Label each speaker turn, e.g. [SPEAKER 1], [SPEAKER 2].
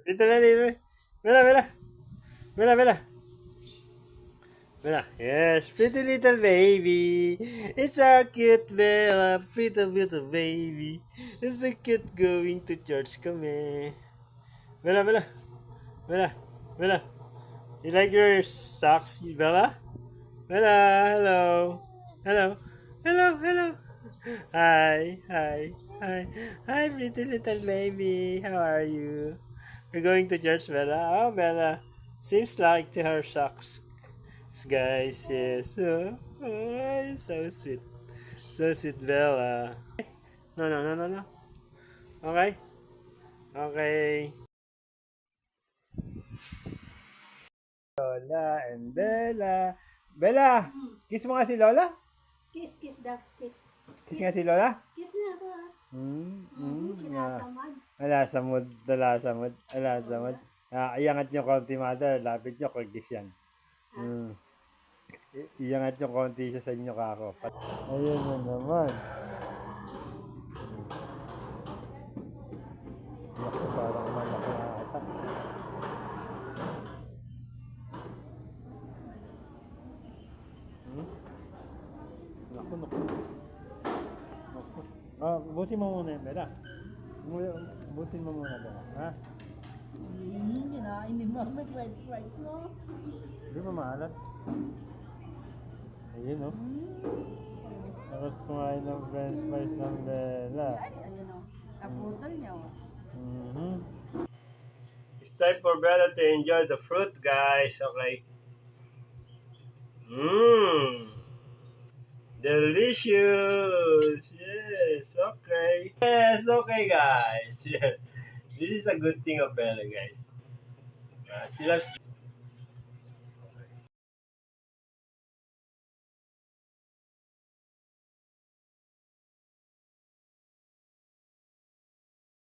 [SPEAKER 1] Ito na din. Bella, Bella. Bella, Bella. Bella. Yes, pretty little baby. It's our cute Bella, pretty little baby. It's so cute going to church kami. Bella, Bella. Bella. Bella. You like your socks, Bella? Bella, hello. Hello. Hello, hello. Hi, hi, hi. Hi, pretty little baby. How are you? We're going to church, Bella. Oh, Bella. Seems like to her socks, guys. Yes. Oh, so sweet. So sweet, Bella. No, no, no, no, no. Okay. Okay. Lola and Bella. Bella, kiss mo nga si Lola.
[SPEAKER 2] Kiss, kiss daw, kiss.
[SPEAKER 1] Kiss nga si Lola.
[SPEAKER 2] Kiss na ako ah. Tinatamad.
[SPEAKER 1] Wala sa mood, wala sa mood, wala sa mood. Iangat nyo konti, mother. Lapit nyo, kagis yan. Mm. Iangat nyo konti siya sa inyo, kako. Ayun na naman. Naku, parang malaki na ata. Hmm? Naku, naku. Naku. Busin mo muna yun, Bella. Busin mo muna, Bella. Ha?
[SPEAKER 2] Kinain ni Mama fried fries mo.
[SPEAKER 1] Hindi mo maalat. Ayun, oh. Tapos kumain ng french fries ng Bella.
[SPEAKER 2] Ayun o. Naputol niya o.
[SPEAKER 1] Mm-hmm. It's time for Bella to enjoy the fruit, guys. Okay. Mmm. Delicious. Yes. Okay. Yes. Okay, guys. Yeah. This is a good thing of Bella, guys. She loves.